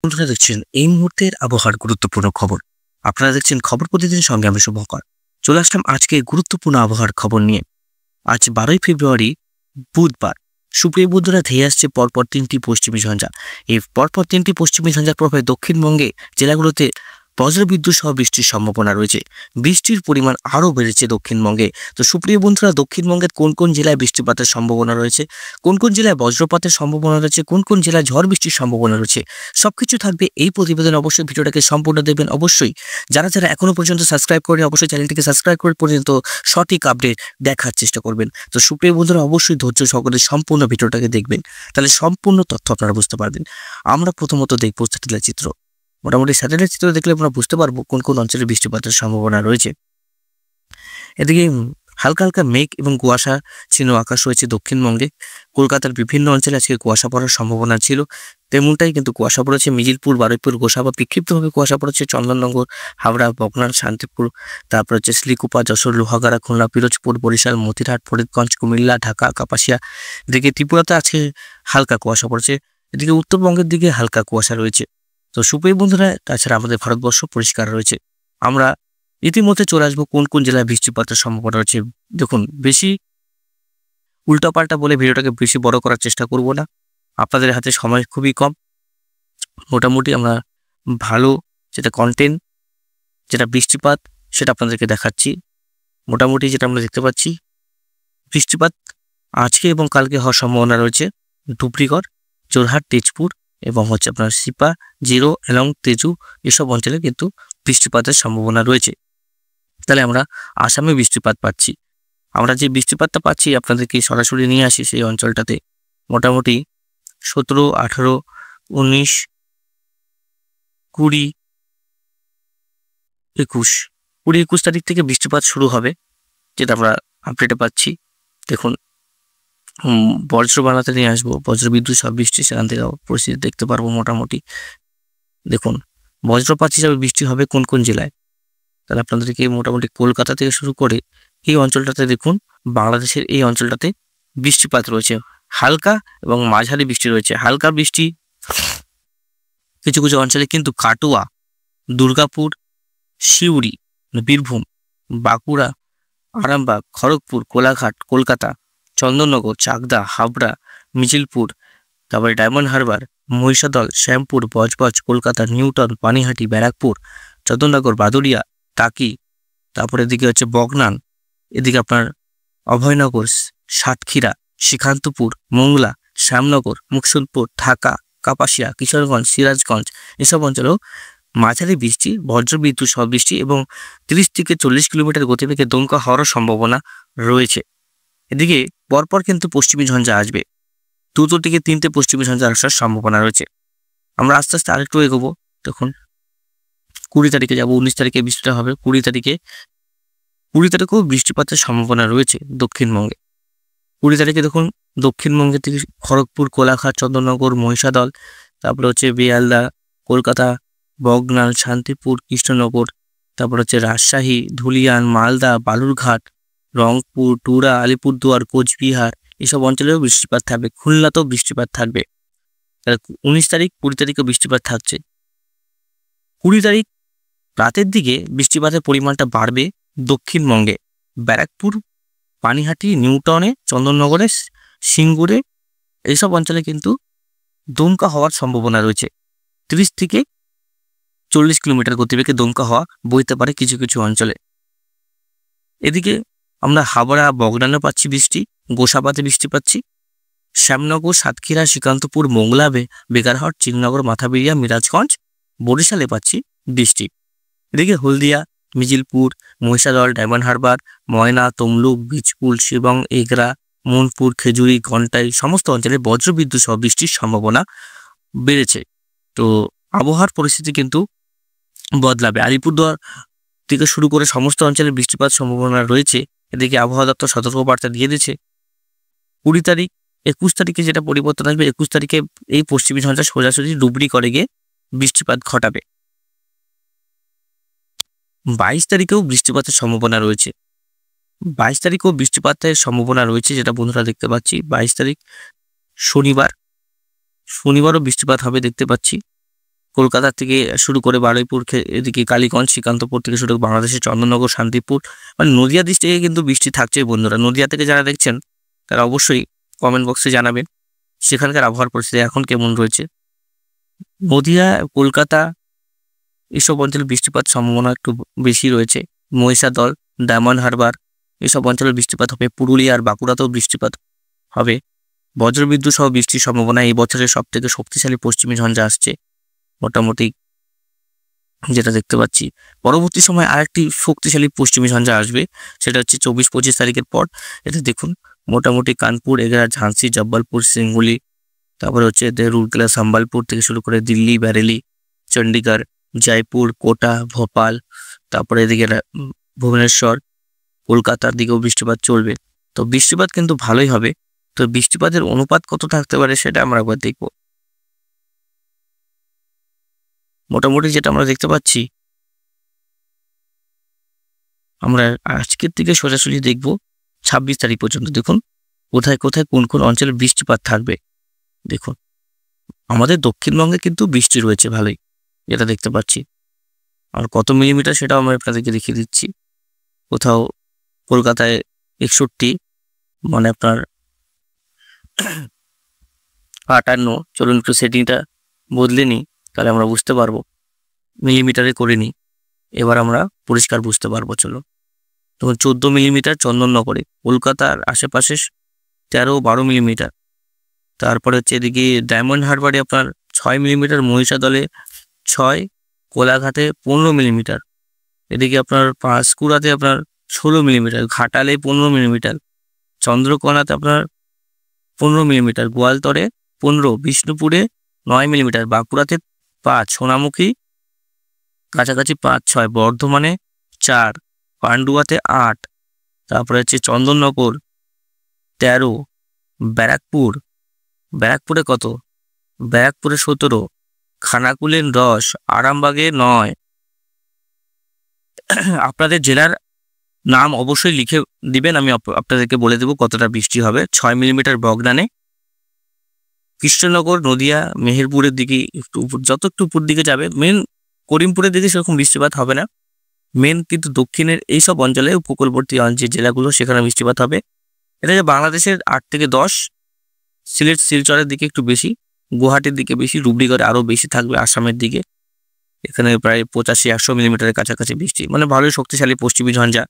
বন্ধুরা দেখছেন এই মুহূর্তের আবহাওয়ার গুরুত্বপূর্ণ খবর। আপনারা দেখছেন খবর প্রতিদিন, সঙ্গে আমি শুভঙ্কর। চলে আসলাম আজকে গুরুত্বপূর্ণ আবহাওয়ার খবর নিয়ে। আজ 12ই ফেব্রুয়ারি বুধবার। সুপ্রিয় বন্ধুরা, ধেয়ে আসছে পরপর তিনটি পশ্চিমী ঝঞ্ঝা। এই পরপর তিনটি পশ্চিমী ঝঞ্ঝার প্রভাবে দক্ষিণবঙ্গে জেলাগুলোতে বজ্রবিদ্যুৎ সহ বৃষ্টির সম্ভাবনা রয়েছে। বৃষ্টির পরিমাণ আরও বেড়েছে দক্ষিণবঙ্গে। তো সুপ্রিয় বন্ধুরা, দক্ষিণবঙ্গের কোন কোন জেলায় বৃষ্টিপাতের সম্ভাবনা রয়েছে, কোন কোন জেলায় বজ্রপাতের সম্ভাবনা রয়েছে, কোন কোন জেলায় ঝড় বৃষ্টির সম্ভাবনা রয়েছে, সবকিছু থাকবে এই প্রতিবেদন। অবশ্যই ভিডিওটাকে সম্পূর্ণ দেখবেন। অবশ্যই যারা যারা এখনো পর্যন্ত সাবস্ক্রাইব করেন, অবশ্যই চ্যানেলটিকে সাবস্ক্রাইব করে পর্যন্ত সঠিক আপডেট দেখার চেষ্টা করবেন। তো সুপ্রিয় বন্ধুরা, অবশ্যই ধৈর্য সহকারে সম্পূর্ণ ভিডিওটাকে দেখবেন, তাহলে সম্পূর্ণ তথ্য আপনারা বুঝতে পারবেন। আমরা প্রথমত দেখব স্যাটেলাইট চিত্র। মোটামুটি স্যাটেলাইট চিত্র দেখলে আমরা বুঝতে পারবো কোন কোন অঞ্চলে বৃষ্টিপাতের সম্ভাবনা রয়েছে। এদিকে হালকা হালকা মেঘ এবং কুয়াশা ছিল আকাশ রয়েছে দক্ষিণবঙ্গে। কলকাতার বিভিন্ন অঞ্চলে আজকে কুয়াশা পড়ার সম্ভাবনা ছিল, তেমনটাই কিন্তু কুয়াশা পড়েছে। মিজিলপুর, বারুইপুর, গোসাবা বিক্ষিপ্তভাবে কুয়াশা পড়েছে। চন্দননগর, হাওড়া, বকনার, শান্তিপুর, তারপর হচ্ছে শিলিগুড়ি, যশোর, লোহাগাড়া, খুলনা, পিরোজপুর, বরিশাল, মতিরহাট, ফরিদগঞ্জ, কুমিল্লা, ঢাকা, কাপাসিয়া। এদিকে ত্রিপুরাতে আজকে হালকা কুয়াশা পড়েছে। এদিকে উত্তরবঙ্গের দিকে হালকা কুয়াশা রয়েছে। তো সুপ্রিয় বন্ধুরা, তাছাড়া আমাদের ভারতবর্ষ পরিষ্কার রয়েছে। আমরা ইতিমধ্যে চলে আসবো কোন কোন জেলায় বৃষ্টিপাতের সম্ভাবনা রয়েছে। দেখুন, বেশি উল্টাপাল্টা বলে ভিডিওটাকে বেশি বড় করার চেষ্টা করব না, আপনাদের হাতে সময় খুবই কম। মোটামুটি আমরা ভালো যেটা কন্টেন্ট, যেটা বৃষ্টিপাত, সেটা আপনাদেরকে দেখাচ্ছি। মোটামুটি যেটা আমরা দেখতে পাচ্ছি, বৃষ্টিপাত আজকে এবং কালকে হওয়ার সম্ভাবনা রয়েছে ধুবড়ীগড়, যোরহাট, তেজপুর এবং হচ্ছে আপনার সিপা, জিরো এবং তেজু, এসব অঞ্চলে কিন্তু বৃষ্টিপাতের সম্ভাবনা রয়েছে। তাহলে আমরা আসামে বৃষ্টিপাত পাচ্ছি। আমরা যে বৃষ্টিপাতটা পাচ্ছি আপনাদেরকে সরাসরি নিয়ে আসি সেই অঞ্চলটাতে। মোটামুটি 17, 18, 19, 20, 21 তারিখ থেকে বৃষ্টিপাত শুরু হবে, যেটা আমরা আপডেটে পাচ্ছি। দেখুন, বজ্র বানাতে নিয়ে আসবো, বজ্রবিদ্যুৎ সব বৃষ্টি, সেখান থেকে পরিস্থিতি দেখতে পারবো। মোটামুটি দেখুন, বজ্রপাত হিসাবে বৃষ্টি হবে কোন কোন জেলায়, তাহলে আপনাদেরকে মোটামুটি কলকাতা থেকে শুরু করে এই অঞ্চলটাতে দেখুন, বাংলাদেশের এই অঞ্চলটাতে বৃষ্টিপাত রয়েছে। হালকা এবং মাঝারি বৃষ্টি রয়েছে। হালকা বৃষ্টি কিছু কিছু অঞ্চলে, কিন্তু কাটুয়া, দুর্গাপুর, সিউড়ি, বীরভূম, বাঁকুড়া, আরামবাগ, খড়গপুর, কোলাঘাট, কলকাতা, চন্দননগর, চাকদা, হাবড়া, মিছিলপুর, তারপরে ডায়মন্ড হারবার, মহিষাদল, শ্যামপুর, বজবজ, কলকাতা, নিউটন, পানিহাটি, ব্যারাকপুর, চন্দননগর, বাদুড়িয়া, টাকি, তারপরে এদিকে হচ্ছে বগনান, এদিকে আপনার অভয়নগর, সাতক্ষীরা, শ্রীকান্তপুর, মোংলা, শ্যামনগর, মুকসুদপুর, ঢাকা, কাপাসিয়া, কিশোরগঞ্জ, সিরাজগঞ্জ, এসব অঞ্চলেও মাঝারি বৃষ্টি, বজ্রবিদ্যুৎ সহ বৃষ্টি এবং 30 থেকে 40 কিলোমিটার গতিবেগে দমকা হওয়ার সম্ভাবনা রয়েছে। এদিকে পরপর কিন্তু পশ্চিমী ঝঞ্ঝা আসবে। 2 থেকে 3টে পশ্চিমী ঝঞ্ঝা আসার সম্ভাবনা রয়েছে। আমরা আস্তে আস্তে আরেকটু এগোবো। দেখুন, 20 তারিখে যাবো, 19 তারিখে বৃষ্টিটা হবে। 20 তারিখেও বৃষ্টিপাতের সম্ভাবনা রয়েছে দক্ষিণবঙ্গে। 20 তারিখে দেখুন, দক্ষিণবঙ্গের থেকে খড়গপুর, কোলাঘাট, চন্দননগর, মহিষাদল, তারপরে হচ্ছে বেয়ালদা, কলকাতা, বগনান, শান্তিপুর, কৃষ্ণনগর, তারপর হচ্ছে রাজশাহী, ধুলিয়ান, মালদা, বালুরঘাট, রংপুর, টুরা, আলিপুরদুয়ার, কোচবিহার, এসব অঞ্চলেও বৃষ্টিপাত থাকবে। খুলনাতেও বৃষ্টিপাত থাকবে। 19 তারিখ, 20 তারিখেও বৃষ্টিপাত থাকছে। 20 তারিখ রাতের দিকে বৃষ্টিপাতের পরিমাণটা বাড়বে দক্ষিণবঙ্গে। ব্যারাকপুর, পানিহাটি, নিউটনে, চন্দননগরে, সিঙ্গুরে, এইসব অঞ্চলে কিন্তু দমকা হওয়ার সম্ভাবনা রয়েছে। 30 থেকে 40 কিলোমিটার গতিবেগে দমকা হওয়া বইতে পারে কিছু কিছু অঞ্চলে। এদিকে আমরা হাবড়া, বগনানে পাচ্ছি বৃষ্টি, গোসাবাতে বৃষ্টি পাচ্ছি, শ্যামনগর, সাতক্ষীরা, শ্রীকান্তপুর, মোংলা, বেগারহাট, চিননগর, মাথাবেড়িয়া, মিরাজগঞ্জ, বরিশালে পাচ্ছি বৃষ্টি। এদিকে হলদিয়া, মিজিলপুর, মহিষাদল, ডায়মন্ড হারবার, ময়না, তমলুক, বীজপুর, শিবং, এগরা, মনপুর, খেজুরি, ঘন্টাই, সমস্ত অঞ্চলে বজ্রবিদ্যুৎ সহ বৃষ্টির সম্ভাবনা বেড়েছে। তো আবহাওয়ার পরিস্থিতি কিন্তু বদলাবে। আলিপুরদুয়ার থেকে শুরু করে সমস্ত অঞ্চলে বৃষ্টিপাত সম্ভাবনা রয়েছে। এদিকে আবহাওয়া দপ্তর সতর্কবার্তা দিয়ে দিয়েছে। 20 তারিখ, 21 তারিখে যেটা পরিবর্তন আসবে, 21 তারিখে এই পশ্চিমী ঝঞ্ঝা সোজাসুজি ডুবরি গিয়ে বৃষ্টিপাত ঘটাবে। 22 তারিখেও বৃষ্টিপাতের সম্ভাবনা রয়েছে। 22 তারিখেও বৃষ্টিপাতের সম্ভাবনা রয়েছে, যেটা বন্ধুরা দেখতে পাচ্ছি। 22 তারিখ শনিবারও বৃষ্টিপাত হবে দেখতে পাচ্ছি। কলকাতা থেকে শুরু করে বারুইপুর এদিকে কালীগঞ্জ, শ্রীকান্তপুর থেকে শুরু করে বাংলাদেশের চন্দননগর, শান্তিপুর, মানে নদিয়া ডিস্ট্রিক্টে কিন্তু বৃষ্টি থাকছে বন্ধুরা। নদিয়া থেকে যারা দেখছেন তারা অবশ্যই কমেন্ট বক্সে জানাবেন সেখানকার আবহাওয়ার পরিস্থিতি এখন কেমন রয়েছে। নদিয়া, কলকাতা এসব অঞ্চলে বৃষ্টিপাত সম্ভাবনা একটু বেশি রয়েছে। মহিষাদল, ডায়মন্ড হারবার এসব অঞ্চলে বৃষ্টিপাত হবে। পুরুলিয়া আর বাঁকুড়াতেও বৃষ্টিপাত হবে। বজ্রবিদ্যুৎ সহ বৃষ্টির সম্ভাবনা। এই বছরের সব থেকে শক্তিশালী পশ্চিমী ঝঞ্ঝা আসছে মোটামুটি যেটা দেখতে পাচ্ছি। পরবর্তী সময় আরেকটি শক্তিশালী পশ্চিমী ঝঞ্ঝা আসবে, সেটা হচ্ছে 24-25 তারিখের পর। এটা দেখুন মোটামুটি কানপুর, এগরা, ঝাঁসি, জব্বলপুর, সিঙ্গুলি, তারপরে হচ্ছে রুরকেলা, সম্বলপুর থেকে শুরু করে দিল্লি, বেরেলি, চণ্ডীগড়, জয়পুর, কোটা, ভোপাল, তারপরে এদিকে ভুবনেশ্বর, কলকাতার দিকেও বৃষ্টিপাত চলবে। তো বৃষ্টিপাত কিন্তু ভালোই হবে। তো বৃষ্টিপাতের অনুপাত কত থাকতে পারে সেটা আমরা একবার দেখব। মোটামুটি যেটা আমরা দেখতে পাচ্ছি, আমরা আজকের থেকে সোজাসুজি দেখব 26 তারিখ পর্যন্ত। দেখুন কোথায় কোথায় কোন কোন অঞ্চলে বৃষ্টিপাত থাকবে। দেখুন আমাদের দক্ষিণবঙ্গে কিন্তু বৃষ্টি রয়েছে ভালোই, যেটা দেখতে পাচ্ছি। আর কত মিলিমিটার সেটাও আমি আপনাদেরকে দেখিয়ে দিচ্ছি। কোথাও কলকাতায় 61, মানে আপনার 58। চলুন একটু সেটিংটা বদলে নিই, তাহলে আমরা বুঝতে পারবো। মিলিমিটারে করে নিই, এবার আমরা পরিষ্কার বুঝতে পারবো। চলো, তখন 14 মিলিমিটার চন্দননগরে, কলকাতার আশেপাশে 13-12 মিলিমিটার। তারপরে হচ্ছে এদিকে ডায়মন্ড হারবারে আপনার 6 মিলিমিটার, মহিষাদলে 6, কোলাঘাটে 15 মিলিমিটার, এদিকে আপনার পাঁশকুড়াতে আপনার 16 মিলিমিটার, ঘাটালে 15 মিলিমিটার, চন্দ্রকোনাতে আপনার 15 মিলিমিটার, গোয়ালতরে 15, বিষ্ণুপুরে 9 মিলিমিটার, বাঁকুড়াতে 5, সোনামুখী কাছাকাছি 5-6, বর্ধমানে 4, পান্ডুয়াতে 8, তারপরে হচ্ছে চন্দননগর 13, ব্যারাকপুরে কত, ব্যারাকপুরে 17, খানাকুলে 10, আরামবাগে 9। আপনাদের জেলার নাম অবশ্যই লিখে দিবেন, আমি আপনাদেরকে বলে দেবো কতটা বৃষ্টি হবে। 6 মিলিমিটার বগনানে, কৃষ্ণনগর, নদিয়া, মেহেরপুরের দিকে একটু উপর, যত একটু উপর দিকে যাবে, মেন করিমপুরের দিকে সেরকম বৃষ্টিপাত হবে না। মেন কিন্তু দক্ষিণের এইসব অঞ্চলে উপকূলবর্তী যে জেলাগুলো সেখানে বৃষ্টিপাত হবে। এটা যে বাংলাদেশের 8 থেকে 10, সিলেট, শিলচরের দিকে একটু বেশি, গুয়াহাটির দিকে বেশি, রুবড়িগড়ে আরও বেশি থাকবে, আসামের দিকে এখানে প্রায় 85-100 মিলিমিটারের কাছাকাছি বৃষ্টি, মানে ভালোই শক্তিশালী পশ্চিমী ঝঞ্ঝা।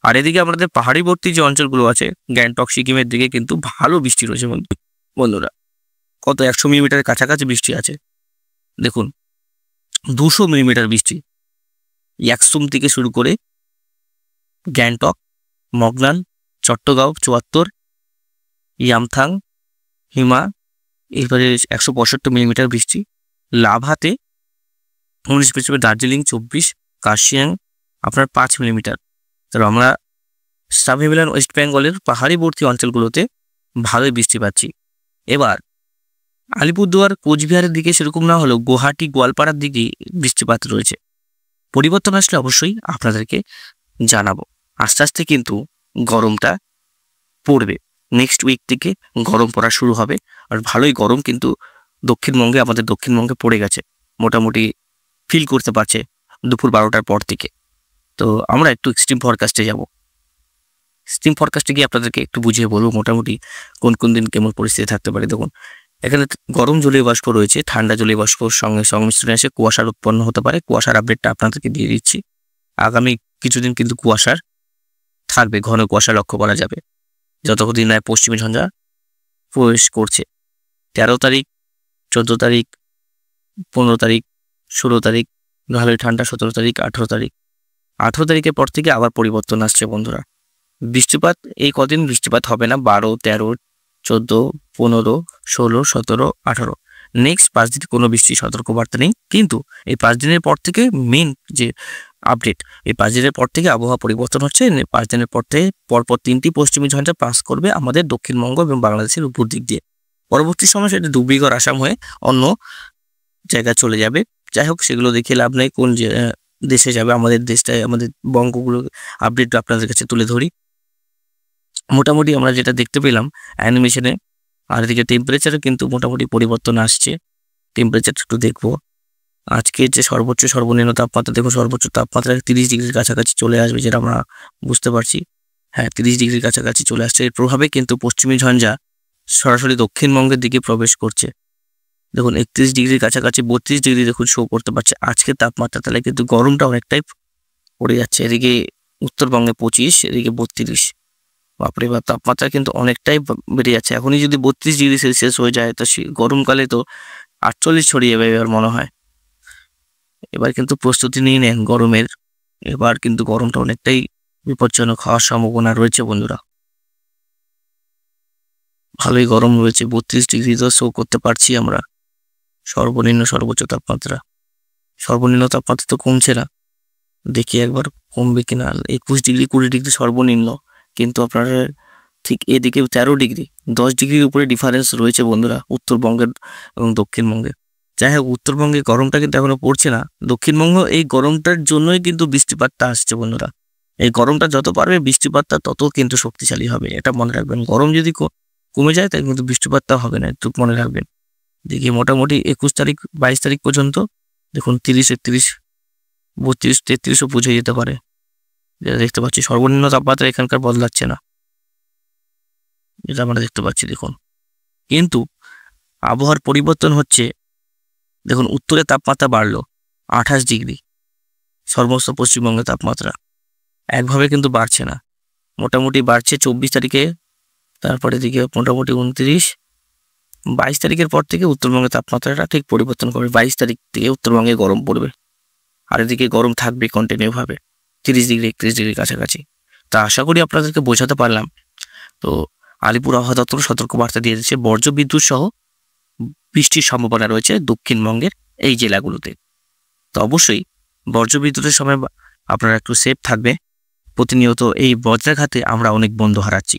আর এদিকে আমাদের পাহাড়িবর্তী যে অঞ্চলগুলো আছে, গ্যাংটক, সিকিমের দিকে কিন্তু ভালো বৃষ্টি রয়েছে বন্ধুরা। কত 100 মিলিমিটারের কাছাকাছি বৃষ্টি আছে। দেখুন 200 মিলিমিটার বৃষ্টি ইয়াকসুম থেকে শুরু করে গ্যাংটক, মগনান, চট্টগাঁও 74, ইয়ামথাং, হিমা, এরপরে 165 মিলিমিটার বৃষ্টি। লাভাতে 19 মিলিমিটার, দার্জিলিং 24, কার্শিয়াং আপনার 5 মিলিমিটার। তো আমরা সাব হিমালয়ান ওয়েস্ট বেঙ্গলের পাহাড়িবর্তী অঞ্চলগুলোতে ভালোই বৃষ্টি পাচ্ছি। এবার আলিপুরদুয়ার, কোচবিহারের দিকে সেরকম না হলেও গুয়াহাটি, গোয়ালপাড়ার দিকে বৃষ্টিপাত রয়েছে। পরিবর্তন আসলে অবশ্যই আপনাদেরকে জানাবো। আস্তে আস্তে কিন্তু গরমটা পড়বে, নেক্সট উইক থেকে গরম পড়া শুরু হবে। আর ভালোই গরম কিন্তু দক্ষিণবঙ্গে, আমাদের দক্ষিণবঙ্গে পড়ে গেছে, মোটামুটি ফিল করতে পারছে দুপুর 12টার পর থেকে। তো আমরা একটু এক্সট্রিম ফরকাস্টে যাব। এক্সট্রিম ফরকাস্টে গিয়ে আপনাদেরকে একটু বুঝিয়ে বলবো মোটামুটি কোন কোন দিন কেমন পরিস্থিতি থাকতে পারে। দেখুন এখানে গরম জলীয় বাষ্প রয়েছে, ঠান্ডা জলীয় বাষ্পর সঙ্গে সংমিশ্রণে এসে কুয়াশার উৎপন্ন হতে পারে। কুয়াশার আপডেটটা আপনাদেরকে দিয়ে দিচ্ছি। আগামী কিছুদিন কিন্তু কুয়াশার থাকবে, ঘন কুয়াশা লক্ষ্য করা যাবে যতদিন না পশ্চিমী ঝঞ্ঝা প্রবেশ করছে। 13 তারিখ, 14 তারিখ, 15 তারিখ, 16 তারিখ ভালোই ঠান্ডা, 17 তারিখ, 18 তারিখ। 18 তারিখের পর থেকে আবার পরিবর্তন আসছে বন্ধুরা। বৃষ্টিপাত এই কদিন বৃষ্টিপাত হবে না, 12, 13, 14, 15, 16, 17, 18। নেক্সট 5 দিন কোনো বৃষ্টির সতর্কবার্তা নেই, কিন্তু এই 5 দিনের পর থেকে মেন যে আপডেট, এই 5 দিনের পর থেকে আবহাওয়া পরিবর্তন হচ্ছে। 5 দিনের পর থেকে পরপর 3টি পশ্চিমী ঝঞ্ঝা পাস করবে আমাদের দক্ষিণবঙ্গ এবং বাংলাদেশের উপর দিক দিয়ে। পরবর্তী সময় সেটা ডুবরিগড়, আসাম হয়ে অন্য জায়গায় চলে যাবে। যাই হোক, সেগুলো দেখে লাভ নেই, কোন দেশে যাবে, আমাদের দেশটায়, আমাদের বঙ্গগুলো আপডেট আপনাদের কাছে তুলে ধরি। মোটামুটি আমরা যেটা দেখতে পেলাম অ্যানিমেশনে। আর এদিকে টেম্পারেচারে কিন্তু মোটামুটি পরিবর্তন আসছে। টেম্পারেচার একটু দেখবো, আজকে যে সর্বোচ্চ সর্বনিম্ন তাপমাত্রা দেখুন, সর্বোচ্চ তাপমাত্রা 30 ডিগ্রির কাছাকাছি চলে আসবে, যেটা আমরা বুঝতে পারছি। হ্যাঁ, 30 ডিগ্রির কাছাকাছি চলে আসছে। এর প্রভাবে কিন্তু পশ্চিমী ঝঞ্ঝা সরাসরি দক্ষিণবঙ্গের দিকে প্রবেশ করছে। দেখুন 31 ডিগ্রির কাছাকাছি 32 ডিগ্রি দেখুন শো করতে পারছে আজকে তাপমাত্রা, তাহলে কিন্তু গরমটা অনেকটাই পড়ে যাচ্ছে। এদিকে উত্তরবঙ্গে 25, এদিকে 32। বাপরে বাপ, তাপমাত্রা কিন্তু অনেকটাই বেড়ে যাচ্ছে। এখনই যদি 32 ডিগ্রি সেলসিয়াস হয়ে যায়, তো গরমকালে তো 48 ছড়িয়ে যাবে এবার মনে হয়। এবার কিন্তু প্রস্তুতি নিয়ে নেন গরমের। এবার কিন্তু গরমটা অনেকটাই বিপজ্জনক হওয়ার সম্ভাবনা রয়েছে বন্ধুরা। ভালোই গরম রয়েছে, 32 ডিগ্রি তো শো করতে পারছি আমরা সর্বনিম্ন সর্বোচ্চ তাপমাত্রা। সর্বনিম্ন তাপমাত্রা তো কমছে না, দেখি একবার কমবে কিনা। 21 ডিগ্রি 20 ডিগ্রি সর্বনিম্ন, কিন্তু আপনার ঠিক এদিকে 13 ডিগ্রি, 10 ডিগ্রির উপরে ডিফারেন্স রয়েছে বন্ধুরা উত্তরবঙ্গের এবং দক্ষিণবঙ্গে। যাই হোক, উত্তরবঙ্গে গরমটা কিন্তু এখনো পড়ছে না। দক্ষিণবঙ্গ এই গরমটার জন্যই কিন্তু বৃষ্টিপাতটা আসছে বন্ধুরা। এই গরমটা যত পারবে বৃষ্টিপাতটা তত কিন্তু শক্তিশালী হবে, এটা মনে রাখবেন। গরম যদি কমে যায় তাই কিন্তু বৃষ্টিপাতটা হবে না, একটু মনে রাখবেন। দেখি মোটামুটি 21 তারিখ 22 তারিখ পর্যন্ত দেখুন 30, 31, 32, 33ও পৌঁছে যেতে পারে, যেটা দেখতে পাচ্ছি। সর্বনিম্ন তাপমাত্রা এখানকার বদলাচ্ছে না, যেটা আমরা দেখতে পাচ্ছি দেখুন। কিন্তু আবহাওয়ার পরিবর্তন হচ্ছে। দেখুন উত্তরে তাপমাত্রা বাড়লো 28 ডিগ্রি, সমস্ত পশ্চিমবঙ্গের তাপমাত্রা একভাবে কিন্তু বাড়ছে না, মোটামুটি বাড়ছে 24 তারিখে, তারপরে দিকে মোটামুটি 29, 22 তারিখের পর থেকে উত্তরবঙ্গের তাপমাত্রাটা ঠিক পরিবর্তন করবে। 22 তারিখ থেকে উত্তরবঙ্গে গরম পড়বে, আর এদিকে গরম থাকবে কন্টিনিউ ভাবে 30 ডিগ্রি 31 ডিগ্রির কাছাকাছি। তা আশা করি আপনাদেরকে বোঝাতে পারলাম। তো আলিপুর আবহাওয়া দপ্তর সতর্কবার্তা দিয়ে দিচ্ছে, বজ্রবিদ্যুৎ সহ বৃষ্টির সম্ভাবনা রয়েছে দক্ষিণবঙ্গের এই জেলাগুলোতে। তো অবশ্যই বজ্রবিদ্যুতের সময় আপনারা একটু সেফ থাকবে। প্রতিনিয়ত এই বজ্রাঘাতে আমরা অনেক বন্ধু হারাচ্ছি।